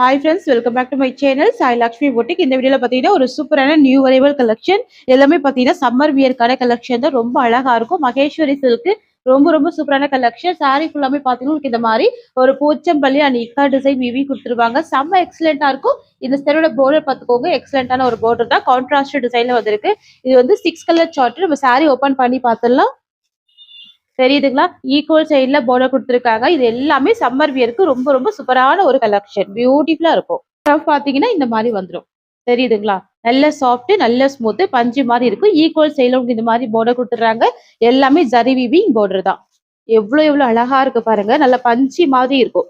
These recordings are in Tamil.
Hi friends, welcome back to my channel Sai Lakshmi Boutique. இந்த வீடியோல பாத்தீங்கன்னா ஒரு சூப்பரான நியூ அரைவல் கலெக்ஷன். எல்லாமே பாத்தீங்கன்னா சம்மர் வியர் கடை கலெக்ஷன் தான். ரொம்ப அழகா இருக்கும். மகேஸ்வரி சில்க் ரொம்ப சூப்பரான கலெக்ஷன். சாரி ஃபுல்லாமே பாத்தீங்கன்னா இந்த மாதிரி ஒரு பூச்சம்பள்ளி அண்ட் இக்கா டிசைன் வீவி கொடுத்துருவாங்க. செம்ம எக்ஸலென்ட்டா இருக்கும். இந்த ஸ்டெரோட border பாத்துக்கோங்க. எக்ஸலென்ட்டான ஒரு border தான். கான்ட்ராஸ்ட் டிசைன்ல வந்திருக்கு. இது வந்து 6 கலர் சார்ட். நம்ம சாரி ஓபன் பண்ணி பார்த்தலாம். தெரியுதுங்களா? ஈக்குவல் சைடுல பார்டர் கொடுத்துருக்காங்க. இது எல்லாமே சம்மர் வியருக்கு ரொம்ப சூப்பரான ஒரு கலெக்ஷன். பியூட்டிஃபுல்லா இருக்கும். பாத்தீங்கன்னா இந்த மாதிரி வந்துடும். தெரியுதுங்களா? நல்ல சாஃப்ட், நல்ல ஸ்மூத், பஞ்சு மாதிரி இருக்கும். ஈக்குவல் சைடுல இந்த மாதிரி பார்டர் கொடுத்துறாங்க. எல்லாமே ஜரி வீவிங் பார்டர் தான். எவ்வளவு அழகா இருக்கு பாருங்க. நல்ல பஞ்சு மாதிரி இருக்கும்.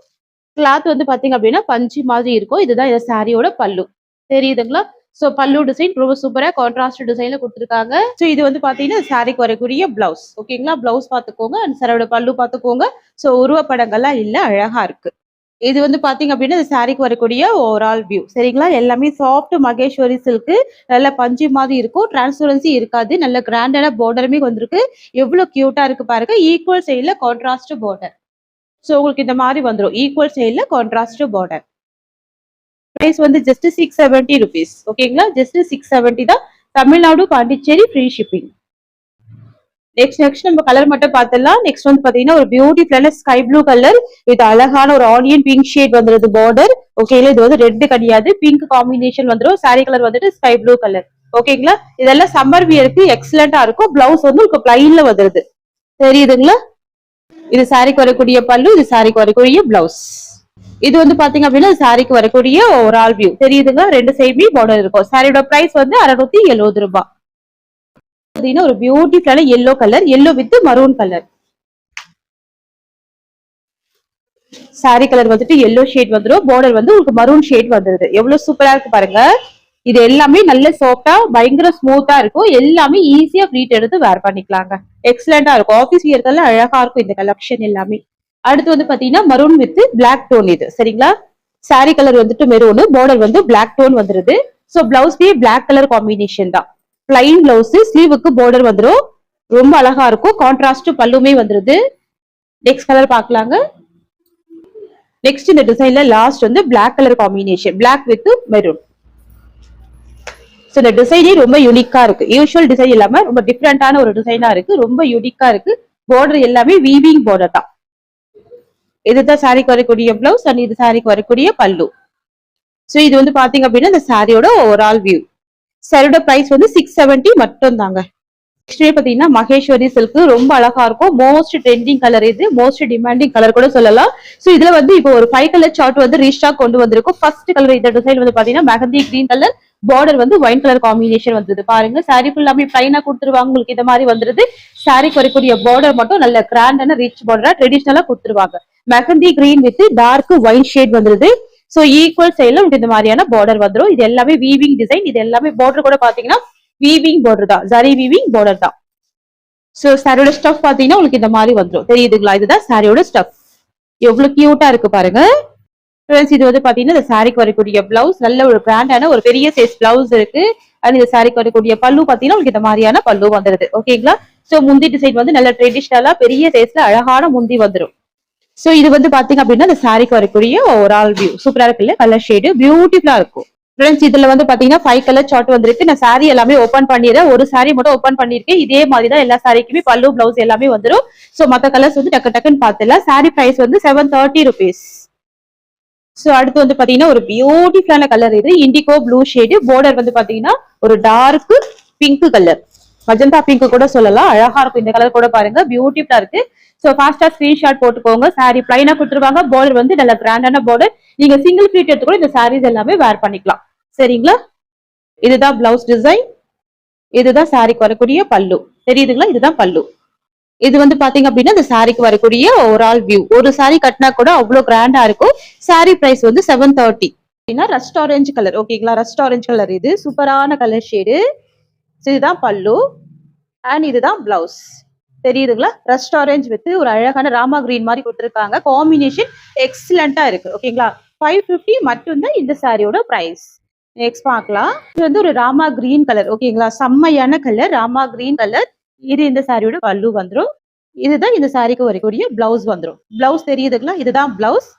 கிளாத் வந்து பாத்தீங்க அப்படின்னா பஞ்சு மாதிரி இருக்கும். இதுதான் இந்த சாரியோட பல்லு. தெரியுதுங்களா? சோ பல்லு டிசைன் ரொம்ப சூப்பரா கான்ட்ராஸ்ட் டிசைன்ல கொடுத்துருக்காங்க. சோ இது வந்து பாத்தீங்கன்னா சாரிக்கு வரக்கூடிய பிளவுஸ். ஓகேங்களா? பிளவுஸ் பாத்துக்கோங்க. அண்ட் சாரோட பல்லு பாத்துக்கோங்க. சோ உருவப்படங்கள்லாம் இல்ல, அழகா இருக்கு. இது வந்து பாத்தீங்க அப்படின்னா இந்த சாரிக்கு வரக்கூடிய ஓவரால் வியூ. சரிங்களா? எல்லாமே சாஃப்ட் மகேஸ்வரி சில்க். நல்ல பஞ்சு மாதிரி இருக்கும். டிரான்ஸ்பரன்சி இருக்காது. நல்ல கிராண்டான பார்டருமே வந்திருக்கு. எவ்வளவு கியூட்டா இருக்கு பாருங்க. ஈக்குவல் சைடுல கான்ட்ராஸ்ட் பார்டர். சோ உங்களுக்கு இந்த மாதிரி வந்துடும். ஈக்குவல் சைடுல கான்ட்ராஸ்ட் பார்டர். பிரைஸ் வந்து ஜஸ்ட் 670 rupees. ஓகேங்களா? ஜஸ்ட் 670 தான். Tamil Nadu, Pondicherry free shipping. Next நம்ம கலர் மட்டும் பார்த்துடலாம். நெக்ஸ்ட் வந்து பாத்தீங்கன்னா ஒரு பியூட்டிஃபுல்லான ஸ்கை ப்ளூ கலர் வித் அழகான ஒரு ஆனியன் பிங்க் ஷேட் வந்துருது பார்டர். ஓகேங்களா? இது வந்து ரெட் கிடையாது, பிங்க் காம்பினேஷன் வந்துடும். சாரி கலர் வந்துட்டு ஸ்கை ப்ளூ கலர். ஓகேங்களா? இதெல்லாம் சம்மர் வியருக்கு எக்ஸலண்டா இருக்கும். பிளவுஸ் வந்து உங்களுக்கு பிளைன்ல வந்துருது. தெரியுதுங்களா? இது சாரிக்கு வரக்கூடிய பல்லு, இது சாரிக்கு வரக்கூடிய பிளவுஸ். இது வந்து பாத்தீங்க அப்படின்னா சாரிக்கு வரக்கூடிய ஒரு ஆல் வியூ. தெரியுதுங்க? ரெண்டு சைடுமே பார்டர் இருக்கும். சாரியோட பிரைஸ் வந்து 670 ரூபாய். ஒரு பியூட்டிஃபுல்லான yellow colour, yellow with maroon colour. Sorry colour வந்துட்டு எல்லோ ஷேட் வந்துடும். பார்டர் வந்து உங்களுக்கு மரூன் ஷேட் வந்துருது. எவ்வளவு சூப்பரா இருக்கு பாருங்க. இது எல்லாமே நல்ல சாஃப்டா பயங்கர ஸ்மூத்தா இருக்கும். எல்லாமே ஈஸியா ஃப்ளீட் எடுத்து வேர் பண்ணிக்கலாங்க. எக்ஸலண்டா இருக்கும். ஆபீஸ் வியர்க்கெல்லாம் அழகா இருக்கும் இந்த கலெக்ஷன் எல்லாமே. அடுத்து வந்து பாத்தீங்கன்னா மரூன் வித் பிளாக் டோன். இது சரிங்களா? சாரி கலர் வந்துட்டு மெரூன், பார்டர் வந்து பிளாக் டோன் வந்துருது. சோ பிளவுஸ்லயே பிளாக் கலர் காம்பினேஷன் தான். பிளைன் பிளவுஸ், ஸ்லீவுக்கு பார்டர் வந்துடும். ரொம்ப அழகா இருக்கும். கான்ட்ராஸ்ட் பல்லுமே வந்துருது. நெக்ஸ்ட் கலர் பாக்கலாங்க. நெக்ஸ்ட் இந்த டிசைன்ல லாஸ்ட் வந்து black colour combination, black with maroon. So இந்த டிசைனே ரொம்ப யூனிக்கா இருக்கு. யூசுவல் டிசைன் இல்லாம ரொம்ப டிஃப்ரெண்டான ஒரு டிசைனா இருக்கு. ரொம்ப யூனிக்கா இருக்கு. பார்டர் எல்லாமே வீவிங் பார்டர் தான். இதுதான் சாரிக்கு வரக்கூடிய பிளவுஸ் அண்ட் இது சாரிக்கு வரக்கூடிய பல்லு. சோ இது வந்து பாத்தீங்க அப்படின்னா இந்த சாரியோட ஓவரால் வியூ. சாரியோட பிரைஸ் வந்து 670 மட்டும் தாங்க. நெக்ஸ்ட் பாத்தீங்கன்னா மகேஸ்வரி சில்க் ரொம்ப அழகா இருக்கும். மோஸ்ட் ட்ரெண்டிங் கலர், இது மோஸ்ட் டிமாண்டிங் கலர் கூட சொல்லலாம். சோ இதுல வந்து இப்போ ஒரு 5 கலர் சார்ட் வந்து ரீஸ்டாக் கொண்டு வந்திருக்கும். ஃபர்ஸ்ட் கலர் இந்த டிசைன் வந்து பாத்தீங்கன்னா மெஹந்தி கிரீன் கலர், பார்டர் வந்து ஒயிட் கலர் காம்பினேஷன் வந்தது பாருங்க. சாரி ஃபுல்லாமே பிளைனா கொடுத்துருவாங்க. உங்களுக்கு இந்த மாதிரி வந்துருது. சாரிக்கு வரக்கூடிய பார்டர் மட்டும் நல்ல கிராண்டான ரிச் பார்டரா ட்ரெடிஷனலா கொடுத்துருவாங்க. Mehndi green with dark white shade வந்துருது. சோ ஈக்குவல் சைடுல இந்த மாதிரியான பார்டர் வந்துடும். இது எல்லாமே வீவிங் டிசைன். இது எல்லாமே பார்டர் கூட பாத்தீங்கன்னா வீவிங் பார்டர் தான். ஜரி வீவிங் பார்டர் தான். சோ சாரியோட ஸ்டஃப் பாத்தீங்கன்னா உங்களுக்கு இந்த மாதிரி வந்துடும். தெரியுதுங்களா? இதுதான் சாரியோட ஸ்டஃப். எவ்வளவு கியூட்டா இருக்கு பாருங்க. இது வந்து பாத்தீங்கன்னா இந்த சாரிக்கு வரக்கூடிய பிளவுஸ் நல்ல ஒரு பிராண்டான ஒரு பெரிய சைஸ் பிளவுஸ் இருக்கு. அண்ட் இந்த சாரிக்கு வரக்கூடிய பல்லு பாத்தீங்கன்னா உங்களுக்கு இந்த மாதிரியான பல்லு வந்துருது. ஓகேங்களா? சோ முந்தி டிசைன் வந்து நல்ல ட்ரெடிஷனலா பெரிய சைஸ்ல அழகான முந்தி வந்துடும். சோ இது வந்து பாத்தீங்க அப்படின்னா இந்த சாரிக்கு வரக்கூடிய ஓவரால் வியூ. சூப்பரா இருக்குல்ல? கலர் ஷேடு பியூட்டிஃபுல்லா இருக்கும். ஃப்ரெண்ட்ஸ் இதுல வந்து பாத்தீங்கன்னா 5 கலர் சார்ட் வந்திருக்கு. நான் சாரி எல்லாமே ஓபன் பண்ணிடுறேன். ஒரு சாரி மட்டும் ஓபன் பண்ணிருக்கேன். இதே மாதிரி தான் எல்லா சாரிக்குமே பல்லு பிளவுஸ் எல்லாமே வந்துடும். சோ மத்த கலர்ஸ் வந்து டக்குன்னு பாத்துலாம். சாரி பிரைஸ் வந்து 730 rupees. சோ அடுத்து வந்து பாத்தீங்கன்னா ஒரு பியூட்டிஃபுல்லான கலர், இது இண்டிகோ ப்ளூ ஷேடு. பார்டர் வந்து பாத்தீங்கன்னா ஒரு dark pink colour, magenta pink கூட சொல்லலாம். அழகா இருக்கும். இந்த கலர் கூட பாருங்க பியூட்டிஃபுல்லா இருக்கு. சோ ஃபாஸ்டா ஸ்கிரீன்ஷாட் போட்டுக்கோங்க. சாரி பிளைனா கொடுத்துருவாங்க. பார்டர் வந்து நல்ல கிராண்டான பார்டர். நீங்க சிங்கிள் ப்ளீட் எடுத்து கூட இந்த சாரீஸ் எல்லாமே வேர் பண்ணிக்கலாம். சரிங்களா? இதுதான் பிளவுஸ் டிசைன். இதுதான் சாரிக்கு வரக்கூடிய பல்லு. தெரியுதுங்களா? இதுதான் பல்லு. இது வந்து பாத்தீங்க அப்படின்னா இந்த சாரிக்கு வரக்கூடிய ஓவரால் வியூ. ஒரு சாரி கட்டினா கூட அவ்வளவு கிராண்டா இருக்கும். சாரி பிரைஸ் வந்து 730. Rust orange colour. ஓகேங்களா? Rust orange colour. இது சூப்பரான கலர் ஷேடு. இதுதான் பல்லு அண்ட் இதுதான் பிளவுஸ். தெரியுதுங்களா? ரஸ்ட் ஆரஞ்சு வித் ஒரு அழகான ராமா கிரீன் மாதிரி கொடுத்துருக்காங்க. காம்பினேஷன் எக்ஸலண்டா இருக்கு. ஓகேங்களா? 550 மட்டும்தான் இந்த சாரியோட பிரைஸ். நெக்ஸ்ட் பார்க்கலாம். இது வந்து ஒரு ராமா கிரீன் கலர். ஓகேங்களா? செம்மையான கலர் ராமா கிரீன் கலர். இது இந்த சாரியோட பல்லு வந்துடும். இதுதான் இந்த சாரிக்கு வரக்கூடிய பிளவுஸ் வந்துடும். பிளவுஸ் தெரியுதுங்களா? இதுதான் பிளவுஸ்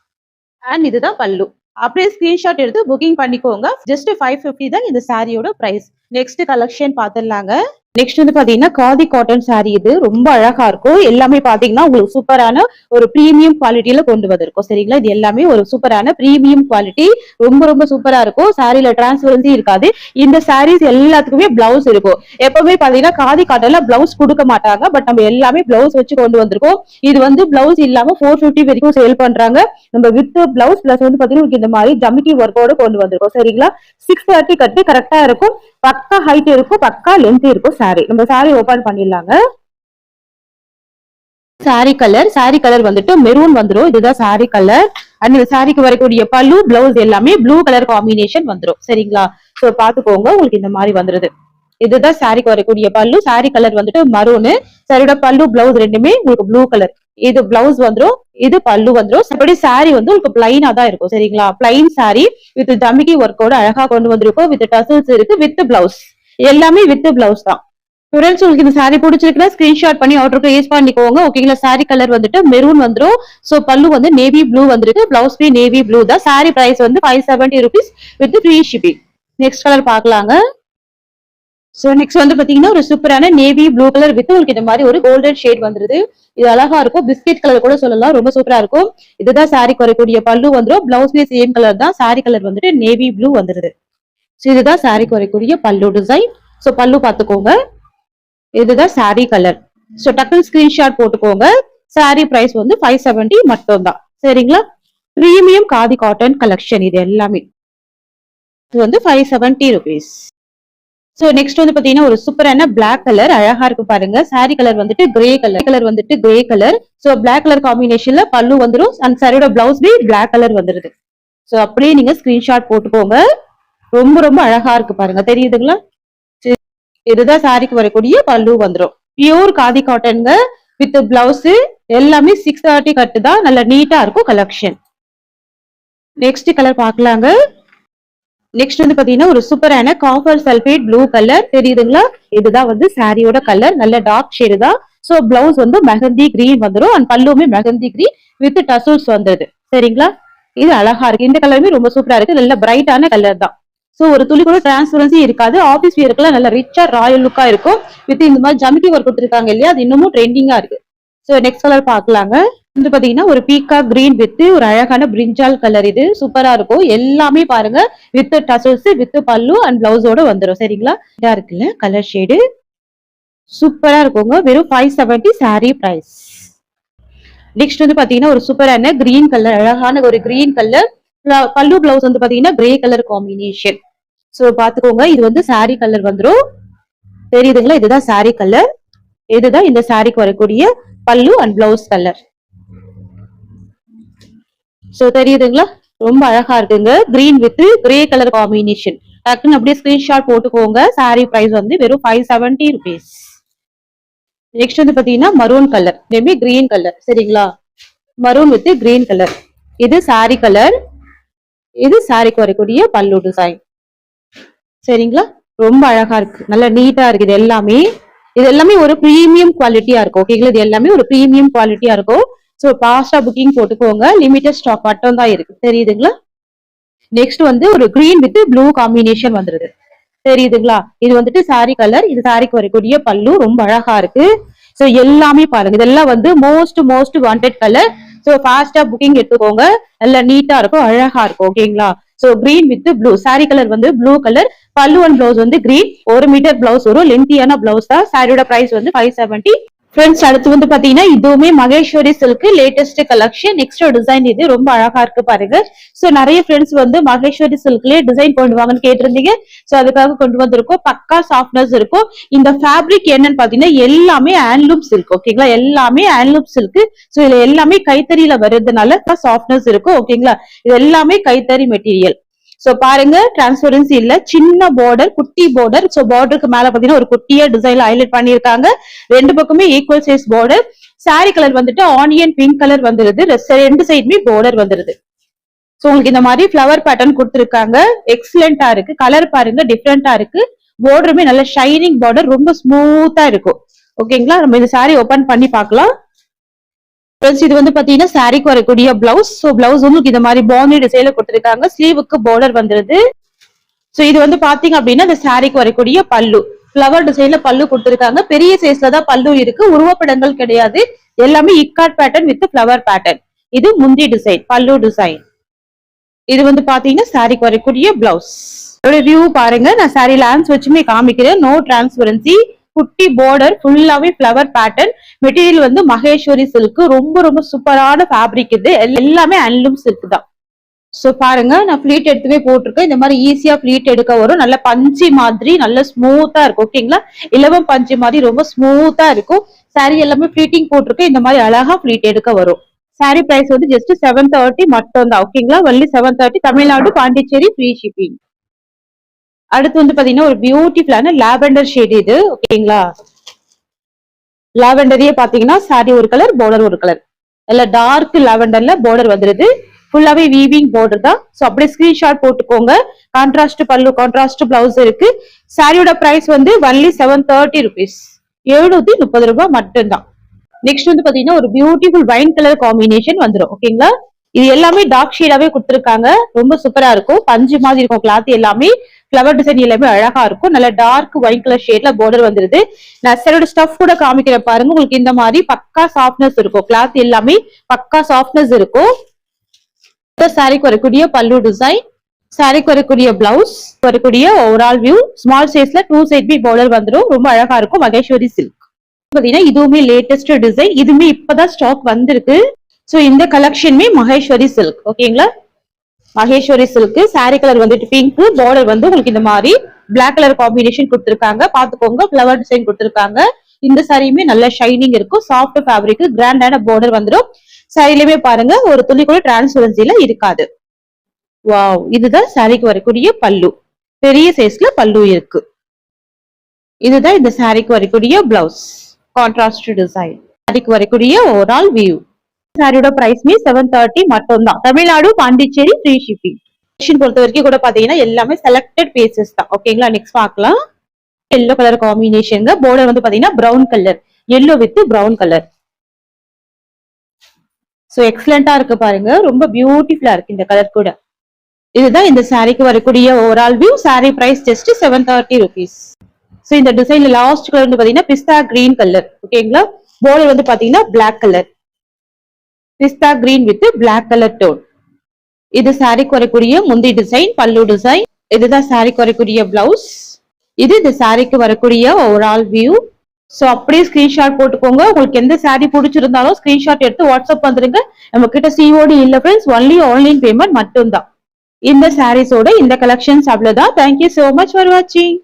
அண்ட் இதுதான் பல்லு. அப்படியே ஸ்கிரீன்ஷாட் எடுத்து புக்கிங் பண்ணிக்கோங்க. ஜஸ்ட் 550 தான் இந்த சாரியோட பிரைஸ். நெக்ஸ்ட் கலெக்ஷன் பாத்துடலாங்க. நெக்ஸ்ட் வந்து பாத்தீங்கன்னா காதி காட்டன் சாரி. இது ரொம்ப அழகா இருக்கும். எல்லாமே பாத்தீங்கன்னா உங்களுக்கு சூப்பரான ஒரு பிரீமியம் குவாலிட்டியில கொண்டு வந்திருக்கும். சரிங்களா? இது எல்லாமே ஒரு சூப்பரான பிரீமியம் குவாலிட்டி. ரொம்ப ரொம்ப சூப்பரா இருக்கும். சாரியில டிரான்ஸ்பரன்சி இருக்காது. இந்த சாரீஸ் எல்லாத்துக்குமே பிளவுஸ் இருக்கும். எப்பவுமே பாத்தீங்கன்னா காதி காட்டன்ல பிளவுஸ் கொடுக்க மாட்டாங்க. பட் நம்ம எல்லாமே பிளவுஸ் வச்சு கொண்டு வந்திருக்கோம். இது வந்து பிளவுஸ் இல்லாம 450 வரைக்கும் சேல் பண்றாங்க. நம்ம வித் பிளவுஸ் பிளஸ் வந்து பாத்தீங்கன்னா இந்த மாதிரி ஜமிக்கி ஒர்க்கோட கொண்டு வந்திருக்கோம். சரிங்களா? 630 கட்டி கரெக்டா இருக்கும். பக்கா ஹைட் இருக்கும், பக்கா லென்த் இருக்கும். சாரி நம்ம சாரி ஓபன் பண்ணிடலாங்க. சாரி கலர் வந்துட்டு மெரூன் வந்துடும். இதுதான் சாரி கலர். அண்ட் இந்த சாரிக்கு வரக்கூடிய பல்லு பிளவுஸ் எல்லாமே ப்ளூ கலர் காம்பினேஷன் வந்துடும். சரிங்களா? சோ பாத்துக்கோங்க, உங்களுக்கு இந்த மாதிரி வந்துருது. இதுதான் சாரிக்கு வரக்கூடிய பல்லு. சாரி கலர் வந்துட்டு மரூனு. சாரியோட பல்லு பிளவுஸ் ரெண்டுமே உங்களுக்கு ப்ளூ கலர். இது பிளவுஸ் வந்துடும், இது பல்லு வந்துடும். அப்படி சாரி வந்து உங்களுக்கு பிளைனா தான் இருக்கும். சரிங்களா? பிளைன் சாரி வித் ஜமிக்கி ஒர்க்கோட அழகா கொண்டு வந்திருக்கும். வித் டசல்ஸ் இருக்கு, வித் பிளவுஸ். எல்லாமே வித் பிளவுஸ் தான். ஃப்ரெண்ட்ஸ், உங்களுக்கு இந்த சாரி பிடிச்சிருக்குன்னா ஸ்கிரீன்ஷாட் பண்ணி ஆர்டருக்கு யூஸ் பண்ணிக்கோங்க. ஓகேங்களா? சாரி கலர் வந்துட்டு மெரூன் வந்துடும். சோ பல்லு வந்து நேவி ப்ளூ வந்துருக்கு. பிளவுஸ் பி நேவி ப்ளூ தான். சாரி பிரைஸ் வந்து 570 rupees with free shipping. Next colour பாக்கலாங்க. சோ நெக்ஸ்ட் வந்து பாத்தீங்கன்னா ஒரு சூப்பரான நேவி ப்ளூ கலர் வித் உங்களுக்கு இந்த மாதிரி ஒரு கோல்டன் ஷேட் வந்துருது. இது அழகா இருக்கும். பிஸ்கெட் கலர் கூட சொல்லலாம். ரொம்ப சூப்பரா இருக்கும். இதுதான் சாரி குறைக்கூடிய பல்லு வந்துடும். பிளவுஸ் பி சேம் கலர் தான். சாரி கலர் வந்துட்டு நேவி ப்ளூ வந்துருது. சோ இதுதான் சாரி குறைக்கூடிய பல்லு டிசைன். சோ பல்லு பாத்துக்கோங்க. இதுதான் சாரி கலர். சோ டக்குனு ஸ்கிரீன்ஷாட் போட்டுக்கோங்க. சாரி பிரைஸ் வந்து 570 மட்டும் தான். சரிங்களா? பிரீமியம் காதி காட்டன் கலெக்ஷன் இது எல்லாமே. இது வந்து 570 rupees. சோ நெக்ஸ்ட் வந்து பாத்தீங்கன்னா ஒரு சூப்பரான பிளாக் கலர் அழகா இருக்கு பாருங்க. சாரி கலர் வந்துட்டு grey colour. So black colour காம்பினேஷன்ல பல்லு வந்துடும். அந்த சாரியோட பிளவுஸ் பி பிளாக் கலர் வந்துருது. சோ அப்படியே நீங்க ஸ்கிரீன்ஷாட் போட்டுக்கோங்க. ரொம்ப ரொம்ப அழகா இருக்கு பாருங்க. தெரியுதுங்களா? இதுதான் சாரிக்கு வரக்கூடிய பல்லு வந்துடும். பியூர் காதி காட்டன்ங்க வித் பிளவுஸ் எல்லாமே 630 கட்டு தான். நல்ல நீட்டா இருக்கும் கலெக்ஷன். நெக்ஸ்ட் கலர் பாக்கலாங்க. நெக்ஸ்ட் வந்து பாத்தீங்கன்னா ஒரு சூப்பரான காப்பர் சல்பேட் ப்ளூ கலர். தெரியுதுங்களா? இதுதான் வந்து சாரியோட கலர். நல்ல டார்க் ஷேடு தான். சோ பிளவுஸ் வந்து மெஹந்தி கிரீன் வந்துடும். அண்ட் பல்லுமே மெஹந்தி கிரீன் வித் டசல்ஸ் வந்தது. சரிங்களா? இது அழகா இருக்கு. இந்த கலருமே ரொம்ப சூப்பரா இருக்கு. நல்ல பிரைட்டான கலர் தான். சோ ஒரு துளி கூட டிரான்ஸ்பரன்சி இருக்காது. ஆபீஸ் வியருக்குலாம் நல்ல ரிச்சா ராயல் லுக்கா இருக்கும். வித் இந்த மாதிரி ஜமிக்கி ஒர்க் கொடுத்துருக்காங்க இல்லையா? அது இன்னமும் ட்ரெண்டிங்கா இருக்கு. சோ நெக்ஸ்ட் கலர் பாக்கலாங்க. வந்து பாத்தீங்கன்னா ஒரு பீக்கா கிரீன் வித் ஒரு அழகான பிரிஞ்சால் கலர். இது சூப்பரா இருக்கும். எல்லாமே பாருங்க வித் டசல்ஸ் வித் பல்லு அண்ட் பிளவுஸோட வந்துடும். சரிங்களா? இதா இருக்குல்ல கலர் ஷேடு சூப்பரா இருக்குங்க. வெறும் 570 சாரி பிரைஸ். நெக்ஸ்ட் வந்து பாத்தீங்கன்னா ஒரு சூப்பரான கிரீன் கலர் அழகான ஒரு கிரீன் கலர். பல்லு பிளவுஸ் வந்து பாத்தீங்கன்னா கிரே கலர் காம்பினேஷன். சோ பாத்துக்கோங்க, இது வந்து சாரி கலர் வந்துடும். தெரியுதுங்களா? இதுதான் சாரி கலர். இதுதான் இந்த சாரிக்கு வரக்கூடிய பல்லு அண்ட் பிளவுஸ் கலர். சோ தெரியுதுங்களா? ரொம்ப அழகா இருக்குங்க. Green with grey colour combination. டக்குன்னு அப்படியே ஸ்கிரீன்ஷாட் போட்டுக்கோங்க. சாரி பிரைஸ் வந்து வெறும் 570 rupees. நெக்ஸ்ட் வந்து பாத்தீங்கன்னா maroon colour, maybe green colour. சரிங்களா? Maroon with green colour. இது சாரி கலர். இது சாரிக்கு வரக்கூடிய பல்லு டிசைன். சரிங்களா? ரொம்ப அழகா இருக்கு. நல்ல நீட்டா இருக்கு. இது எல்லாமே ஒரு பிரீமியம் குவாலிட்டியா இருக்கும். ஓகேங்களா? இது எல்லாமே ஒரு பிரீமியம் குவாலிட்டியா இருக்கும். சோ பாஸ்டா புக்கிங் போட்டுக்கோங்க. லிமிடெட் ஸ்டாக் மட்டும் தான் இருக்கு. தெரியுதுங்களா? நெக்ஸ்ட் வந்து ஒரு கிரீன் வித் ப்ளூ காம்பினேஷன் வந்துருது. தெரியுதுங்களா? இது வந்துட்டு சாரி கலர். இது சாரிக்கு வரக்கூடிய பல்லு. ரொம்ப அழகா இருக்கு. சோ எல்லாமே பாருங்க. இதெல்லாம் வந்து மோஸ்ட் வாண்டட் கலர். சோ ஃபாஸ்டா புக்கிங் எடுத்துக்கோங்க. நல்லா நீட்டா இருக்கும், அழகா இருக்கும். ஓகேங்களா? So green with blue. Sorry colour வந்து ப்ளூ கலர். பல்லு அண்ட் பிளவுஸ் வந்து கிரீன். 1 மீட்டர் பிளவுஸ் வரும். லென்த்தியான பிளவுஸ் தான். சாரியோட பிரைஸ் வந்து 570. ஃப்ரெண்ட்ஸ், அடுத்து வந்து பாத்தீங்கன்னா இதுவுமே Maheswari silk latest collection. Next design இது ரொம்ப அழகா இருக்கு பாருங்க. சோ நிறைய ஃப்ரெண்ட்ஸ் வந்து மகேஸ்வரி சில்க்லயே டிசைன் கொண்டு வாங்கன்னு கேட்டிருந்தீங்க. சோ அதுக்காக கொண்டு வந்திருக்கோம். பக்கா சாஃப்ட்னஸ் இருக்கும். இந்த ஃபேப்ரிக் என்னன்னு பாத்தீங்கன்னா எல்லாமே ஹேண்ட்லூம் சில்க். ஓகேங்களா? எல்லாமே ஹேண்ட்லூம் சில்க். சோ இதுல எல்லாமே கைத்தறியில வருதுனால சாஃப்ட்னஸ் இருக்கும். ஓகேங்களா? இது எல்லாமே கைத்தறி மெட்டீரியல். சோ பாருங்க, டிரான்ஸ்பரன்சி இல்ல, சின்ன பார்டர், குட்டி பார்டர். சோ பார்டருக்கு மேல பாத்தீங்கன்னா ஒரு குட்டியா டிசைன்ல ஹைலைட் பண்ணிருக்காங்க. ரெண்டு பக்கமே equal size border. Sorry colour வந்துட்டு ஆனியன் பிங்க் கலர் வந்துருது. ரெண்டு சைடுமே பார்டர் வந்துருது. சோ உங்களுக்கு இந்த மாதிரி ஃபிளவர் பேட்டர்ன் கொடுத்துருக்காங்க. எக்ஸலண்டா இருக்கு. கலர் பாருங்க டிஃப்ரெண்டா இருக்கு. பார்டருமே நல்ல ஷைனிங் பார்டர். ரொம்ப ஸ்மூத்தா இருக்கும். ஓகேங்களா? நம்ம இந்த சாரி ஓபன் பண்ணி பார்க்கலாம். ஃப்ரெண்ட்ஸ் இது வந்து பாத்தீங்கன்னா சாரிக்கு வரக்கூடிய பிளவுஸ். ஸோ பிளவுஸ் உங்களுக்கு இந்த மாதிரி பாண்டி டிசைன்ல கொடுத்துருக்காங்க. ஸ்லீவுக்கு பார்டர் வந்துருது. ஸோ இது வந்து பாத்தீங்க அப்படின்னா இந்த சாரிக்கு வரக்கூடிய பல்லு ஃபிளவர் டிசைன்ல பல்லு கொடுத்துருக்காங்க. பெரிய சைஸ்ல தான் பல்லு இருக்கு. உருவப்படங்கள் கிடையாது. எல்லாமே ikat pattern with flower pattern. இது முந்தி டிசைன், பல்லு டிசைன். இது வந்து பாத்தீங்கன்னா சாரிக்கு வரக்கூடிய பிளவுஸ். வியூ பாருங்க. நான் சாரி லான்ஸ் வச்சுமே காமிக்கிறேன். No transparency. குட்டி பார்டர், ஃபுல்லாவே ஃபிளவர் பேட்டர்ன். மெட்டீரியல் வந்து மகேஸ்வரி சில்க். ரொம்ப ரொம்ப சூப்பரான ஃபேப்ரிக். இது எல்லாமே ஹேண்ட்லூம் சில்க் தான். சோ பாருங்க, நான் ஃபிளீட் எடுத்துவே போட்டிருக்கேன். இந்த மாதிரி ஈஸியா ஃபிளீட் எடுக்க வரும். நல்ல பஞ்சு மாதிரி நல்ல ஸ்மூத்தா இருக்கும். ஓகேங்களா, இலவம் பஞ்சு மாதிரி ரொம்ப ஸ்மூத்தா இருக்கும். சாரி எல்லாமே ஃபிளீட்டிங் போட்டிருக்கேன். இந்த மாதிரி அழகா ஃபிளீட் எடுக்க வரும். சாரி பிரைஸ் வந்து ஜஸ்ட் 730 மட்டும் தான். ஓகேங்களா, only 730. Tamil Nadu, Pondicherry, free shipping. அடுத்து வந்து பாத்தீங்கன்னா ஒரு பியூட்டிஃபுல்லான லாவெண்டர் ஷேட். இது ஓகேங்களா, லாவெண்டரியே பாத்தீங்கன்னா சாரி ஒரு கலர், பார்டர் ஒரு கலர். நல்ல டார்க் லாவெண்டர்ல பார்டர் வந்துருது. ஃபுல்லாவே வீவிங் பார்டர் தான். சோ அப்படியே ஸ்கிரீன்ஷாட் போட்டுக்கோங்க. கான்ட்ராஸ்ட் பல்லு, கான்ட்ராஸ்ட் பிளவுஸ் இருக்கு. சாரியோட பிரைஸ் வந்து ஒன்லி 730 ருபீஸ். 730 ரூபாய் மட்டும்தான். நெக்ஸ்ட் வந்து பாத்தீங்கன்னா ஒரு பியூட்டிஃபுல் வைன் கலர் காம்பினேஷன் வந்துடும். ஓகேங்களா, இது எல்லாமே டார்க் ஷேடாவே கொடுத்துருக்காங்க. ரொம்ப சூப்பரா இருக்கும். பஞ்சு மாதிரி இருக்கும் கிளாத். எல்லாமே ஃபிளவர் டிசைன் எல்லாமே அழகா இருக்கும். நல்ல டார்க் ஒயிட் கலர் ஷேட்ல பார்டர் வந்துருது. நான் சாரியோட ஸ்டஃப் கூட காமிக்கிறேன் பாருங்க. உங்களுக்கு இந்த மாதிரி பக்கா சாஃப்ட்னஸ் இருக்கும். கிளாத் எல்லாமே பக்கா சாஃப்ட்னஸ் இருக்கும். சாரிக்கு வரக்கூடிய பல்லு டிசைன், சாரிக்கு வரக்கூடிய பிளவுஸ், வரக்கூடிய ஓவரால் வியூ. ஸ்மால் சைஸ்ல 2 சைட் பி பார்டர் வந்துடும். ரொம்ப அழகா இருக்கும். மகேஸ்வரி சில்க் பாத்தீங்கன்னா இதுவுமே லேட்டஸ்ட் டிசைன். இதுவுமே இப்பதான் ஸ்டாக் வந்திருக்கு. சோ இந்த கலெக்ஷனுமே மகேஸ்வரி சில்க். ஓகேங்களா, மகேஸ்வரி சில்க். சாரி கலர் வந்துட்டு பிங்க், பார்டர் வந்து உங்களுக்கு இந்த மாதிரி பிளாக் கலர் காம்பினேஷன் கொடுத்துருக்காங்க. பாத்துக்கோங்க, ஃபிளவர் டிசைன் கொடுத்துருக்காங்க. இந்த சாரியுமே நல்ல ஷைனிங் இருக்கும். சாஃப்ட் ஃபேப்ரிக், கிராண்டான பார்டர் வந்துடும். சாரிலுமே பாருங்க ஒரு துளி கூட டிரான்ஸ்பரன்சில இருக்காது. வாவ், இதுதான் சாரிக்கு வரக்கூடிய பல்லு. பெரிய சைஸ்ல பல்லு இருக்கு. இதுதான் இந்த சாரிக்கு வரக்கூடிய பிளவுஸ். Contrast design. சாரிக்கு வரக்கூடிய ஓவரால் வியூ. சாரியோட பிரைஸ்மே 730 மட்டும் தான். Tamil Nadu, Pondicherry, free shipping. பொறுத்த வரைக்கும் கூட பாத்தீங்கன்னா எல்லாமே செலக்டட் பீசஸ் தான். ஓகேங்களா, நெக்ஸ்ட் பார்க்கலாம். Yellow colour combination. பார்டர் வந்து பாத்தீங்கன்னா brown colour, yellow with brown colour. So எக்ஸலண்டா இருக்கு பாருங்க. ரொம்ப பியூட்டிஃபுல்லா இருக்கு இந்த கலர் கூட. இதுதான் இந்த சாரிக்கு வரக்கூடிய overall view. Sari price just 730 rupees. So இந்த டிசைன்ல லாஸ்ட் கலர் வந்து பாத்தீங்கன்னா பிஸ்தா கிரீன் கலர். ஓகேங்களா, பார்டர் வந்து பாத்தீங்கன்னா black colour, pista green with black colour tone. இது சாரிக்கு வரக்கூடிய முந்தி டிசைன், பல்லு டிசைன். இதுதான் சாரிக்கு வரக்கூடிய பிளவுஸ். இது இந்த சாரிக்கு வரக்கூடிய ஓவரால் வியூ. சோ அப்படியே ஸ்கிரீன்ஷாட் போட்டுக்கோங்க. உங்களுக்கு எந்த சாரி பிடிச்சிருந்தாலும் ஸ்கிரீன்ஷாட் எடுத்து வாட்ஸ்அப் வந்துருங்க. நம்ம கிட்ட சிஓடி இல்ல ஃப்ரெண்ட்ஸ், ஒன்லி ஆன்லைன் பேமெண்ட் மட்டும் தான். இந்த சாரீஸோட இந்த கலெக்ஷன்ஸ் அவ்வளவுதான். தேங்க்யூ சோ மச் ஃபார் வாட்சிங்.